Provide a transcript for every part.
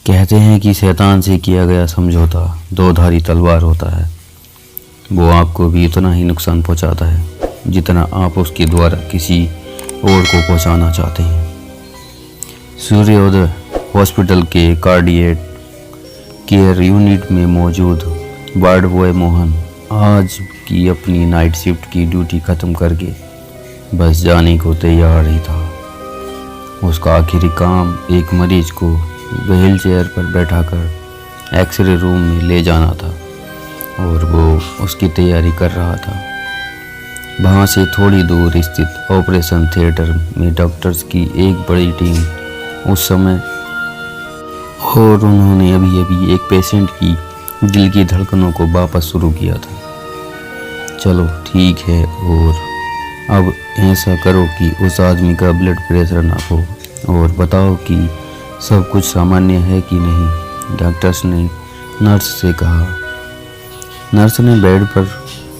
कहते हैं कि शैतान से किया गया समझौता दो धारी तलवार होता है। वो आपको भी उतना ही नुकसान पहुंचाता है जितना आप उसके द्वारा किसी और को पहुंचाना चाहते हैं। सूर्योदय हॉस्पिटल के कार्डियक केयर यूनिट में मौजूद वार्ड बॉय मोहन आज की अपनी नाइट शिफ्ट की ड्यूटी ख़त्म करके बस जाने को तैयार ही था। उसका आखिरी काम एक मरीज को व्हील चेयर पर बैठाकर एक्सरे रूम में ले जाना था और वो उसकी तैयारी कर रहा था। वहाँ से थोड़ी दूर स्थित ऑपरेशन थिएटर में डॉक्टर्स की एक बड़ी टीम उस समय और उन्होंने अभी अभी एक पेशेंट की दिल की धड़कनों को वापस शुरू किया था। चलो ठीक है, और अब ऐसा करो कि उस आदमी का ब्लड प्रेशर नापो और बताओ कि सब कुछ सामान्य है कि नहीं, डॉक्टर्स ने नर्स से कहा। नर्स ने बेड पर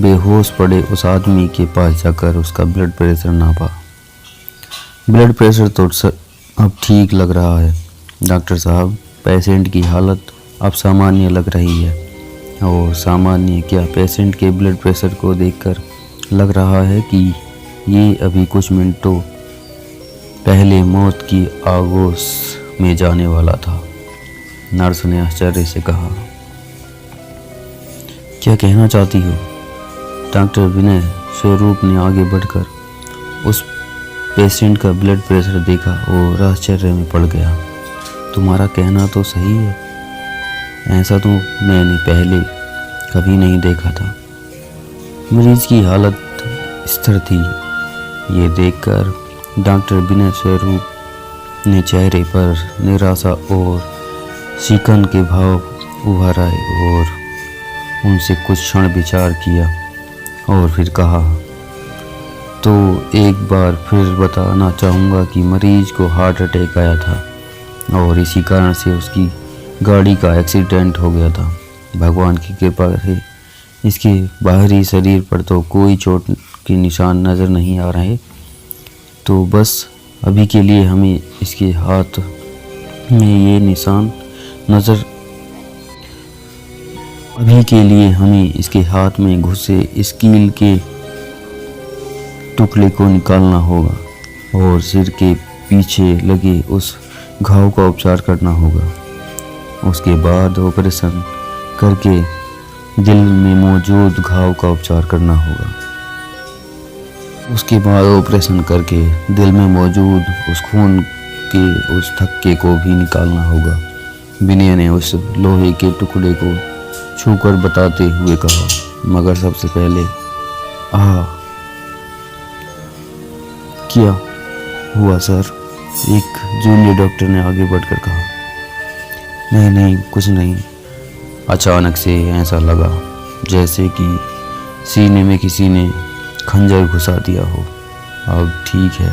बेहोश पड़े उस आदमी के पास जाकर उसका ब्लड प्रेशर नापा। ब्लड प्रेशर तो अब ठीक लग रहा है डॉक्टर साहब, पेशेंट की हालत अब सामान्य लग रही है। और सामान्य क्या, पेशेंट के ब्लड प्रेशर को देखकर लग रहा है कि ये अभी कुछ मिनटों पहले मौत की आगोश में जाने वाला था। नर्स ने आश्चर्य से कहा, क्या कहना चाहती हो? डॉक्टर विनय स्वरूप ने आगे बढ़कर उस पेशेंट का ब्लड प्रेशर देखा और आश्चर्य में पड़ गया। तुम्हारा कहना तो सही है, ऐसा तो मैंने पहले कभी नहीं देखा था। मरीज की हालत स्थिर थी। ये देखकर डॉक्टर विनय स्वरूप ने चेहरे पर निराशा और शिकन के भाव उभर आए और उनसे कुछ क्षण विचार किया और फिर कहा, तो एक बार फिर बताना चाहूँगा कि मरीज को हार्ट अटैक आया था और इसी कारण से उसकी गाड़ी का एक्सीडेंट हो गया था। भगवान की कृपा से इसके बाहरी शरीर पर तो कोई चोट के निशान नज़र नहीं आ रहे, तो बस अभी के लिए हमें इसके हाथ में ये निशान नज़र अभी के लिए हमें इसके हाथ में घुसे स्कील के टुकड़े को निकालना होगा और सिर के पीछे लगे उस घाव का उपचार करना होगा। उसके बाद ऑपरेशन करके दिल में मौजूद घाव का उपचार करना होगा। उसके बाद ऑपरेशन करके दिल में मौजूद उस खून के उस थक्के को भी निकालना होगा। विनय ने उस लोहे के टुकड़े को छूकर बताते हुए कहा, मगर सबसे पहले क्या हुआ सर? एक जूनियर डॉक्टर ने आगे बढ़कर कहा। नहीं कुछ नहीं, अचानक से ऐसा लगा जैसे कि सीने में किसी ने खंजर घुसा दिया हो। अब ठीक है,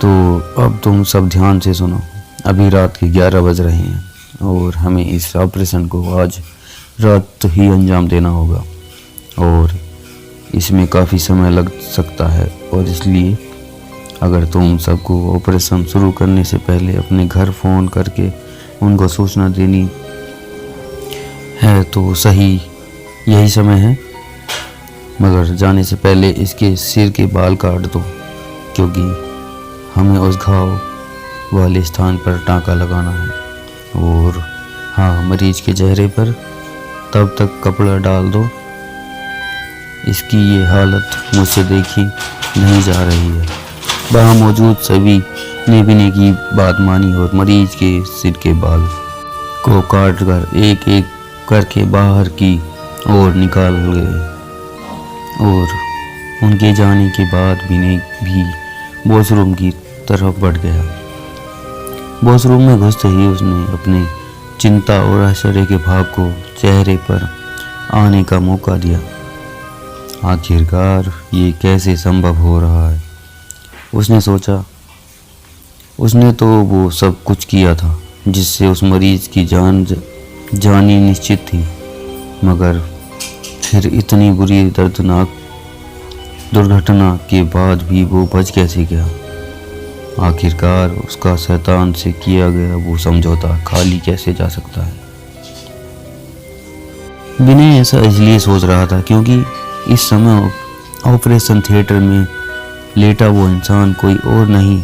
तो अब तुम सब ध्यान से सुनो। अभी रात के 11 बज रहे हैं और हमें इस ऑपरेशन को आज रात ही अंजाम देना होगा और इसमें काफ़ी समय लग सकता है, और इसलिए अगर तुम सबको ऑपरेशन शुरू करने से पहले अपने घर फ़ोन करके उनको सूचना देनी है तो सही यही समय है। मगर जाने से पहले इसके सिर के बाल काट दो, क्योंकि हमें उस घाव वाले स्थान पर टाँका लगाना है। और हाँ, मरीज के चेहरे पर तब तक कपड़ा डाल दो। इसकी ये हालत मुझसे देखी नहीं जा रही है। वहाँ मौजूद सभी ने विनय की बात मानी और मरीज के सिर के बाल को काट कर एक एक करके बाहर की ओर निकाल गए। और उनके जाने के बाद विनय भी वॉशरूम की तरफ बढ़ गया। वॉशरूम में घुसते ही उसने अपने चिंता और आश्चर्य के भाव को चेहरे पर आने का मौका दिया। आखिरकार ये कैसे संभव हो रहा है, उसने सोचा। उसने तो वो सब कुछ किया था जिससे उस मरीज की जानी निश्चित थी, मगर फिर इतनी बुरी दर्दनाक दुर्घटना के बाद भी वो बच कैसे गया? आखिरकार उसका शैतान से किया गया वो समझौता खाली कैसे जा सकता है। विनय ऐसा इसलिए सोच रहा था क्योंकि इस समय ऑपरेशन थिएटर में लेटा वो इंसान कोई और नहीं,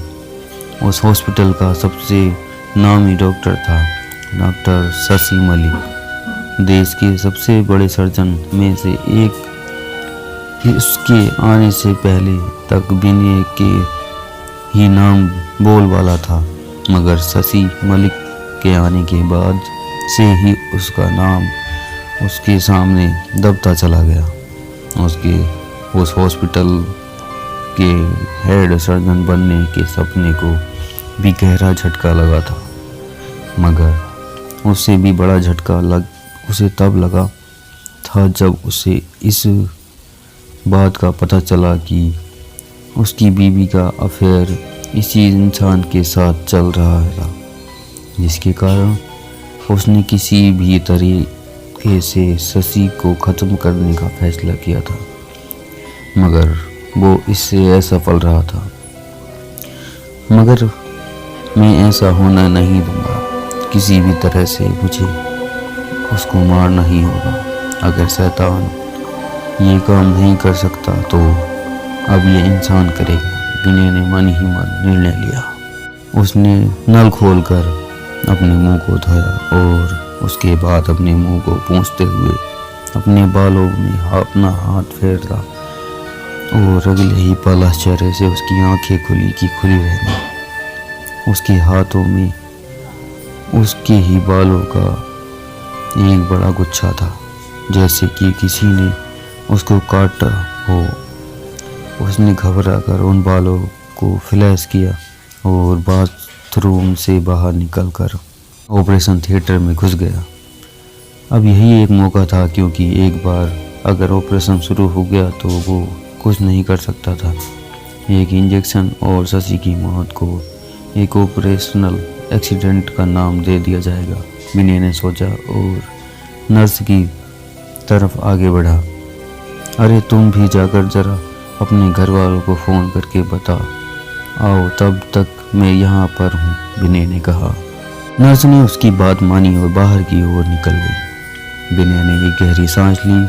उस हॉस्पिटल का सबसे नामी डॉक्टर था, डॉक्टर शशि मलिक। देश के सबसे बड़े सर्जन में से एक। उसके आने से पहले तक विनय के ही नाम बोलबाला था, मगर शशि मलिक के आने के बाद से ही उसका नाम उसके सामने दबता चला गया। उसके उस हॉस्पिटल के हेड सर्जन बनने के सपने को भी गहरा झटका लगा था, मगर उससे भी बड़ा झटका उसे तब लगा था जब उसे इस बात का पता चला कि उसकी बीवी का अफेयर इसी इंसान के साथ चल रहा था, जिसके कारण उसने किसी भी तरीके से शशि को ख़त्म करने का फैसला किया था, मगर वो इससे असफल रहा था। मगर मैं ऐसा होना नहीं दूंगा, किसी भी तरह से मुझे उसको मारना ही होगा। अगर शैतान ये काम नहीं कर सकता तो अब ये इंसान करेगा। विनय ने मन ही मन निर्णय लिया। उसने नल खोलकर अपने मुंह को धोया और उसके बाद अपने मुंह को पोंछते हुए अपने बालों में अपना हाथ फेरता और अगले ही पल आश्चर्य से उसकी आंखें खुली की खुली रहनी। उसके हाथों में उसके ही बालों का एक बड़ा गुच्छा था, जैसे कि किसी ने उसको काटा हो। उसने घबरा कर उन बालों को फ्लैश किया और बाथरूम से बाहर निकलकर ऑपरेशन थिएटर में घुस गया। अब यही एक मौका था, क्योंकि एक बार अगर ऑपरेशन शुरू हो गया तो वो कुछ नहीं कर सकता था। एक इंजेक्शन और शशि की मौत को एक ऑपरेशनल एक्सीडेंट का नाम दे दिया जाएगा, विनय ने सोचा और नर्स की तरफ आगे बढ़ा। अरे तुम भी जाकर जरा अपने घर वालों को फ़ोन करके बता आओ, तब तक मैं यहाँ पर हूँ, विनय ने कहा। नर्स ने उसकी बात मानी और बाहर की ओर निकल गई। विनय ने एक गहरी सांस ली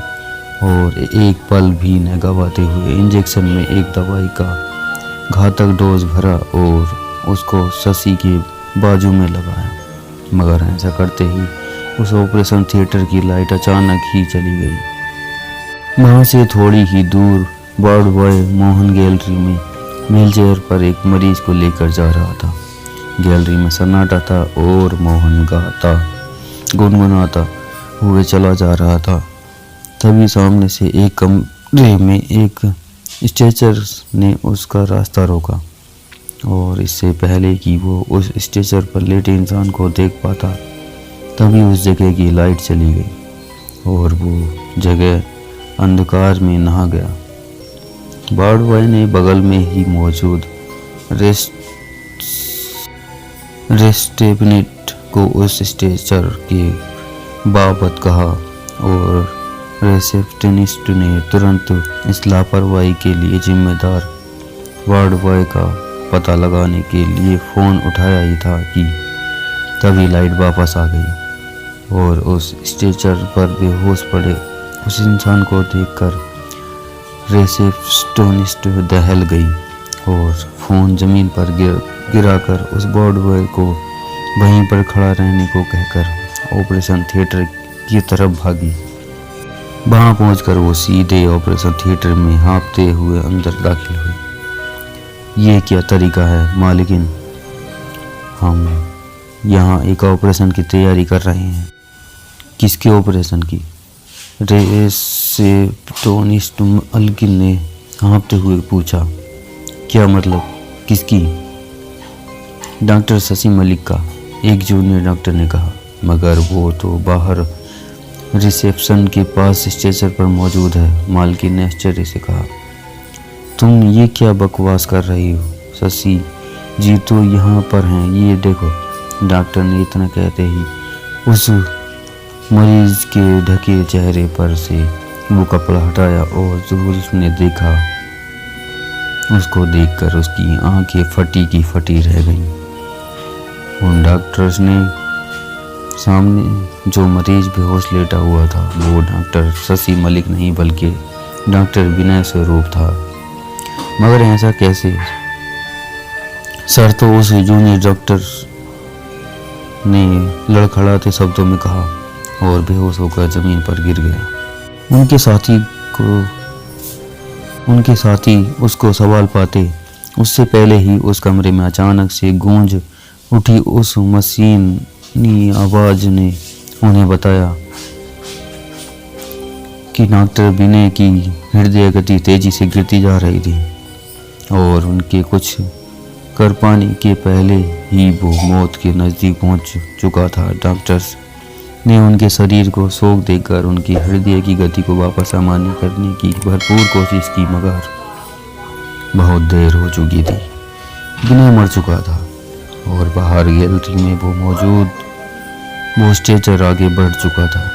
और एक पल भी न गवाते हुए इंजेक्शन में एक दवाई का घातक डोज भरा और उसको शशि के बाजू में लगाया। मगर ऐसा करते ही उस ऑपरेशन थिएटर की लाइट अचानक ही चली गई। वहाँ से थोड़ी ही दूर वार्ड बॉय मोहन गैलरी में व्हीलचेयर पर एक मरीज को लेकर जा रहा था। गैलरी में सन्नाटा था और मोहन गाता गुनगुनाता हुए चला जा रहा था। तभी सामने से एक कमरे में एक स्ट्रेचर ने उसका रास्ता रोका और इससे पहले कि वो उस स्ट्रेचर पर लेटे इंसान को देख पाता, तभी उस जगह की लाइट चली गई और वो जगह अंधकार में नहा गया। वार्ड बॉय ने बगल में ही मौजूद रेस्टेबिनेट को उस स्ट्रेचर के बाबत कहा और रिसेप्शनिस्ट ने तुरंत इस लापरवाही के लिए जिम्मेदार वार्ड बॉय का पता लगाने के लिए फ़ोन उठाया ही था कि तभी लाइट वापस आ गई और उस स्ट्रेचर पर बेहोश पड़े उस इंसान को देखकर रिसेप्शनिस्ट दहल गई और फ़ोन ज़मीन पर गिराकर उस वार्ड बॉय को वहीं पर खड़ा रहने को कहकर ऑपरेशन थिएटर की तरफ भागी। वहाँ पहुंचकर वो सीधे ऑपरेशन थिएटर में हाँफते हुए अंदर दाखिल हुई। ये क्या तरीका है मालिकिन, हम यहाँ एक ऑपरेशन की तैयारी कर रहे हैं। किसके ऑपरेशन की? रिसेप्शनिस्ट मालकिन ने हाँफते हुए पूछा। क्या मतलब किसकी? डॉक्टर शशि मलिक का, एक जूनियर डॉक्टर ने कहा। मगर वो तो बाहर रिसेप्शन के पास स्ट्रेचर पर मौजूद है, मालकिन ने आश्चर्य से कहा। तुम ये क्या बकवास कर रही हो? शशि जी तो यहाँ पर हैं, ये देखो। डॉक्टर ने इतना कहते ही उस मरीज के ढके चेहरे पर से वो कपड़ा हटाया और जब उसने देखा उसको देखकर उसकी आंखें फटी की फटी रह गईं। उन डॉक्टर्स ने सामने जो मरीज बेहोश लेटा हुआ था वो डॉक्टर शशि मलिक नहीं बल्कि डॉक्टर विनय स्वरूप था। मगर ऐसा कैसे? सर तो उस जूनियर डॉक्टर ने लड़खड़ाते शब्दों में कहा और बेहोश होकर जमीन पर गिर गया। उनके साथी उसको सवाल पाते उससे पहले ही उस कमरे में अचानक से गूंज उठी उस मशीनी आवाज ने उन्हें बताया कि डॉक्टर विनय की हृदय गति तेजी से गिरती जा रही थी और उनके कुछ कर पाने के पहले ही वो मौत के नज़दीक पहुंच चुका था। डॉक्टर्स ने उनके शरीर को सोख देकर उनकी हृदय की गति को वापस सामान्य करने की भरपूर कोशिश की, मगर बहुत देर हो चुकी थी। विनय मर चुका था और बाहर गैलरी में वो स्ट्रेचर आगे बढ़ चुका था।